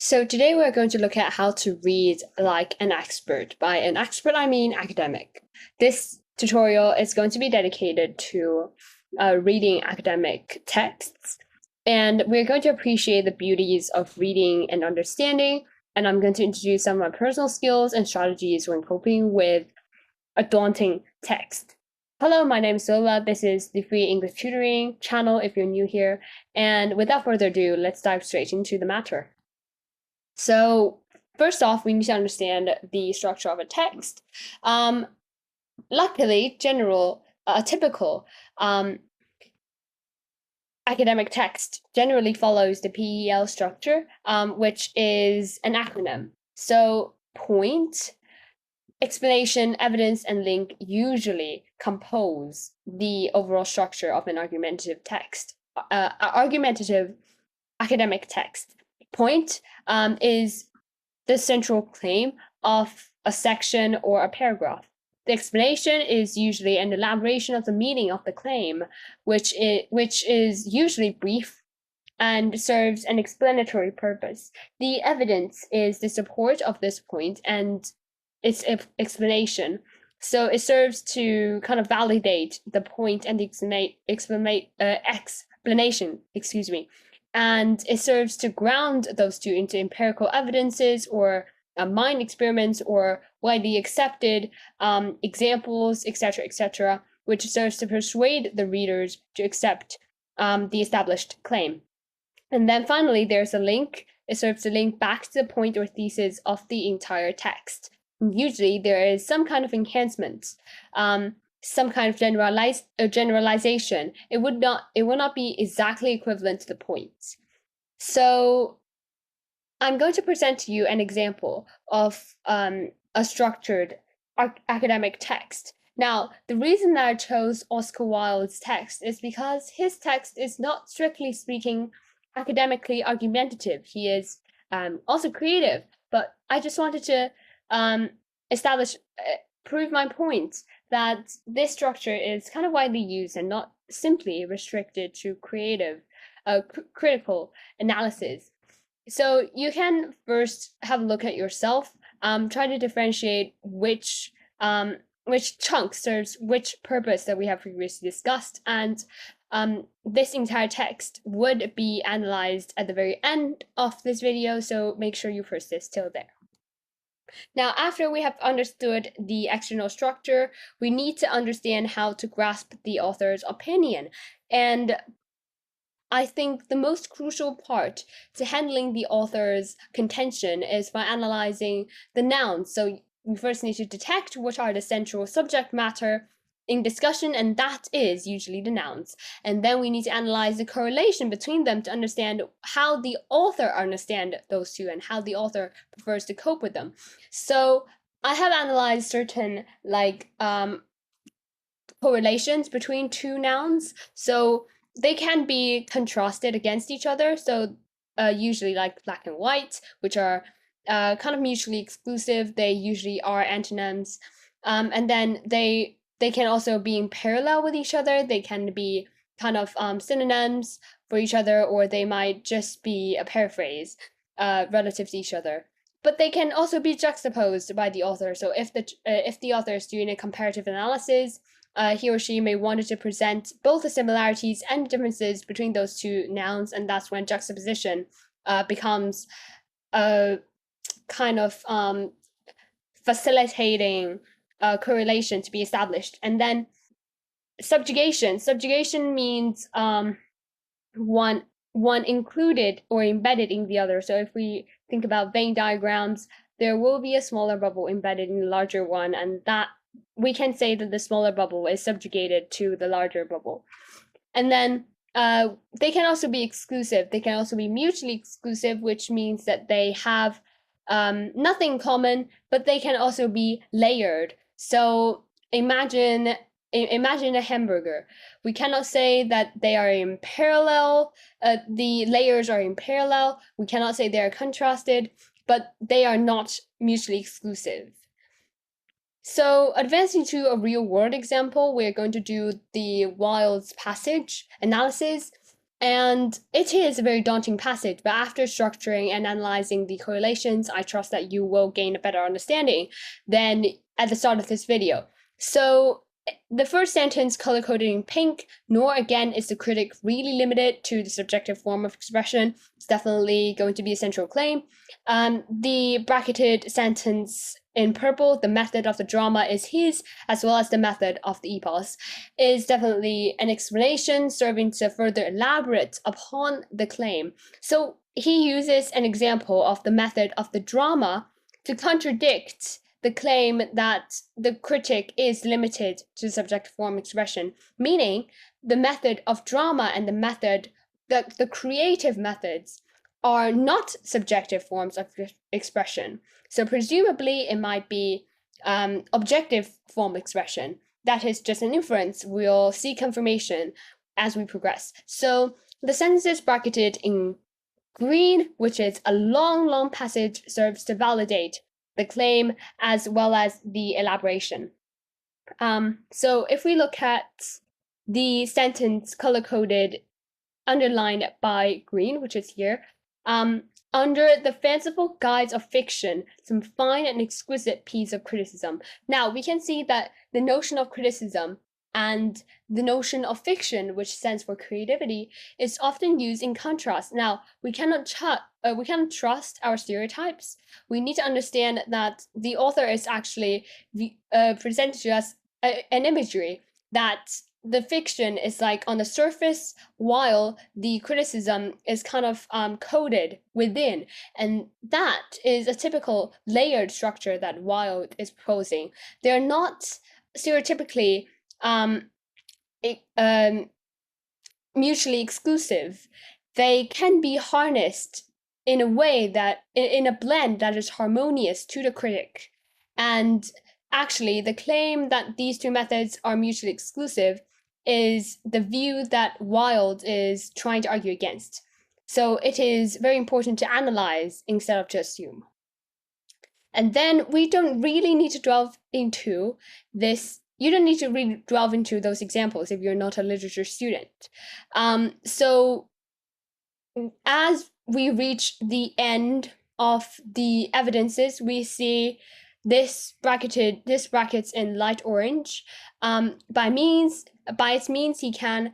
So today we're going to look at how to read like an expert. By an expert, I mean academic. This tutorial is going to be dedicated to reading academic texts, and we're going to appreciate the beauties of reading and understanding. And I'm going to introduce some of my personal skills and strategies when coping with a daunting text. Hello, my name is Lola. This is the Free English Tutoring channel if you're new here. And without further ado, let's dive straight into the matter. So first off, we need to understand the structure of a text. Um, Luckily, a typical academic text generally follows the PEL structure, which is an acronym. So point, explanation, evidence, and link usually compose the overall structure of an argumentative text. Argumentative academic text. Point is the central claim of a section or a paragraph. The explanation is usually an elaboration of the meaning of the claim, which is usually brief and serves an explanatory purpose. The evidence is the support of this point and its explanation. So it serves to kind of validate the point and the explanation, excuse me, and it serves to ground those two into empirical evidences or mind experiments or widely accepted examples, etc., which serves to persuade the readers to accept the established claim. And then finally, there's a link. It serves to link back to the point or thesis of the entire text. Usually, there is some kind of enhancement, some kind of generalization. It will not be exactly equivalent to the points. So I'm going to present to you an example of a structured academic text. Now, the reason that I chose Oscar Wilde's text is because his text is not strictly speaking academically argumentative. He is also creative, but I just wanted to establish, prove my point that this structure is kind of widely used and not simply restricted to creative, critical analysis. So you can first have a look at yourself, try to differentiate which chunk serves which purpose that we have previously discussed, and this entire text would be analyzed at the very end of this video, so make sure you persist till there. Now, after we have understood the external structure, we need to understand how to grasp the author's opinion. And I think the most crucial part to handling the author's contention is by analyzing the nouns. So we first need to detect what are the central subject matter in discussion, and that is usually the nouns. And then we need to analyze the correlation between them to understand how the author understands those two and how the author prefers to cope with them. So I have analyzed certain correlations between two nouns. So they can be contrasted against each other. So usually like black and white, which are kind of mutually exclusive. They usually are antonyms. And then they can also be in parallel with each other. They can be kind of synonyms for each other, or they might just be a paraphrase relative to each other. But they can also be juxtaposed by the author. So if the author is doing a comparative analysis, he or she may want to present both the similarities and differences between those two nouns, and that's when juxtaposition becomes a kind of facilitating correlation to be established. And then subjugation means one included or embedded in the other. So if we think about Venn diagrams, there will be a smaller bubble embedded in the larger one, and that we can say that the smaller bubble is subjugated to the larger bubble. And then they can also be exclusive. They can also be mutually exclusive, which means that they have nothing in common, but they can also be layered. So imagine a hamburger. We cannot say that they are in parallel. The layers are in parallel. We cannot say they are contrasted, but they are not mutually exclusive. So advancing to a real world example, we're going to do the Wilde's passage analysis. And it is a very daunting passage, but after structuring and analyzing the correlations, I trust that you will gain a better understanding than at the start of this video. So the first sentence, color coded in pink, nor again is the critic really limited to the subjective form of expression. It's definitely going to be a central claim. The bracketed sentence in purple, the method of the drama is his, as well as the method of the epos, is definitely an explanation serving to further elaborate upon the claim. So he uses an example of the method of the drama to contradict the claim that the critic is limited to subjective form expression, meaning the method of drama and the creative methods are not subjective forms of expression. So presumably it might be objective form expression. That is just an inference. We'll see confirmation as we progress. So the sentence is bracketed in green, which is a long passage, serves to validate the claim as well as the elaboration. So if we look at the sentence color-coded, underlined by green, which is here, under the fanciful guise of fiction, some fine and exquisite piece of criticism. Now, we can see that the notion of criticism and the notion of fiction, which stands for creativity, is often used in contrast. Now, we cannot trust our stereotypes. We need to understand that the author is actually presented to us an imagery that the fiction is like on the surface, while the criticism is kind of coded within. And that is a typical layered structure that Wilde is proposing. They're not stereotypically mutually exclusive. They can be harnessed in a way that, in a blend that is harmonious to the critic. And actually, the claim that these two methods are mutually exclusive is the view that Wilde is trying to argue against. So it is very important to analyze instead of to assume. And then we don't really need to delve into this. You don't need to really delve into those examples if you're not a literature student. So as we reach the end of the evidences, we see this brackets in light orange. By its means he can,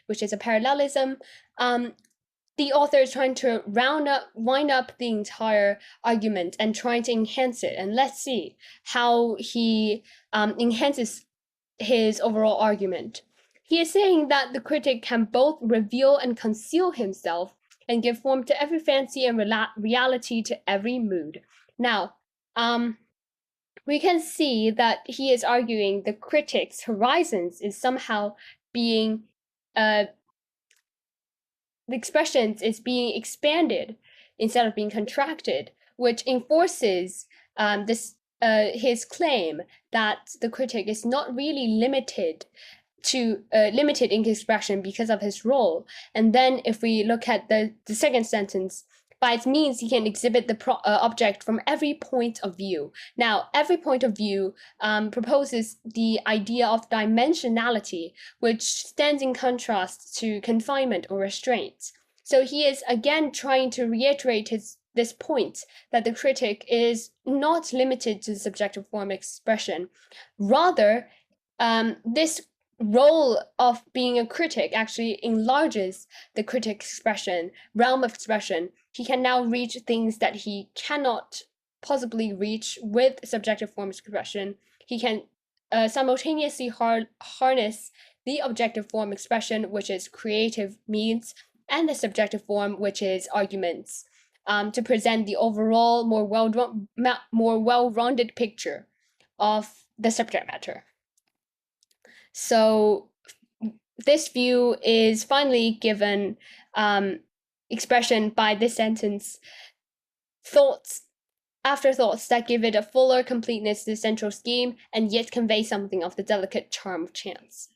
which is a parallelism. The author is trying to wind up the entire argument and trying to enhance it. And let's see how he enhances his overall argument. He is saying that the critic can both reveal and conceal himself and give form to every fancy and reality to every mood. Now, we can see that he is arguing the critic's horizons is somehow being the expressions is being expanded instead of being contracted, which enforces his claim that the critic is not really limited in his expression because of his role. And then if we look at the second sentence, by its means he can exhibit the object from every point of view. Now, every point of view proposes the idea of dimensionality, which stands in contrast to confinement or restraint. So he is again trying to reiterate this point that the critic is not limited to the subjective form expression. Rather, this role of being a critic actually enlarges the critic's realm of expression. He can now reach things that he cannot possibly reach with subjective form expression. He can simultaneously harness the objective form expression, which is creative means, and the subjective form, which is arguments, to present the overall more well-rounded picture of the subject matter. So this view is finally given expression by this sentence: afterthoughts that give it a fuller completeness to the central scheme and yet convey something of the delicate charm of chance.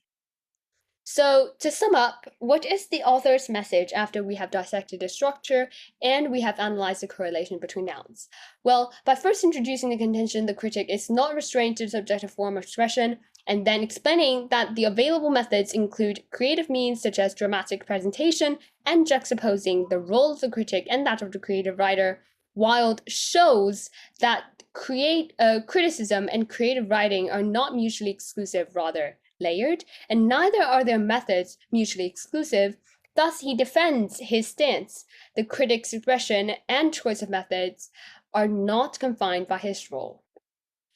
So to sum up, what is the author's message after we have dissected the structure and we have analyzed the correlation between nouns? Well, by first introducing the contention the critic is not restrained to the subjective form of expression, and then explaining that the available methods include creative means such as dramatic presentation and juxtaposing the role of the critic and that of the creative writer. Wilde shows that criticism and creative writing are not mutually exclusive, rather layered, and neither are their methods mutually exclusive. Thus, he defends his stance. The critic's expression and choice of methods are not confined by his role.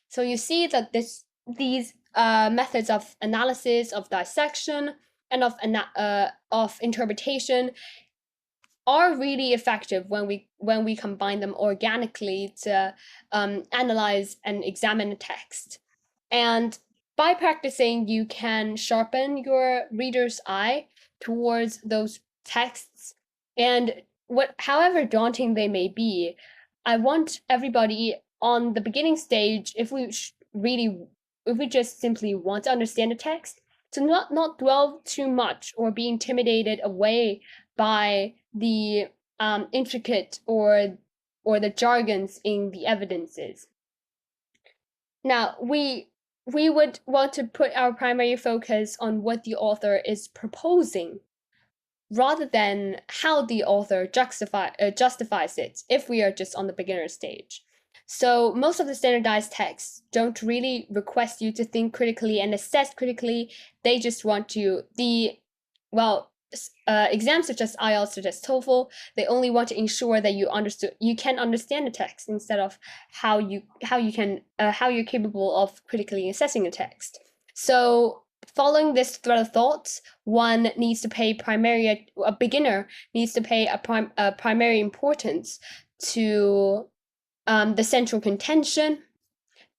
So you see that these methods of analysis, of dissection, and of interpretation are really effective when we combine them organically to analyze and examine a text. And by practicing, you can sharpen your reader's eye towards those texts. And however daunting they may be, I want everybody on the beginning stage, if we just simply want to understand the text, to not dwell too much or be intimidated away by the intricate or the jargons in the evidences. Now, we would want to put our primary focus on what the author is proposing rather than how the author justifies it if we are just on the beginner stage. So most of the standardized texts don't really request you to think critically and assess critically. They just want exams such as IELTS, such as TOEFL, they only want to ensure that you can understand the text instead of how you're capable of critically assessing a text. So following this thread of thought, a beginner needs to pay a primary importance to the central contention,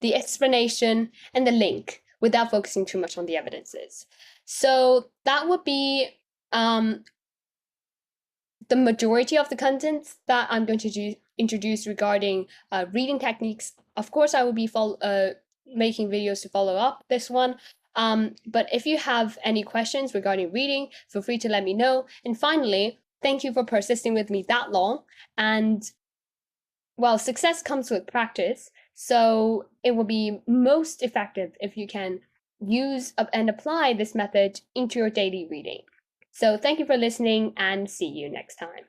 the explanation, and the link without focusing too much on the evidences. So that would be the majority of the contents that I'm going to introduce regarding reading techniques. Of course, I will be making videos to follow up this one. But if you have any questions regarding reading, feel free to let me know. And finally, thank you for persisting with me that long. And well, success comes with practice, so it will be most effective if you can use and apply this method into your daily reading. So thank you for listening and see you next time.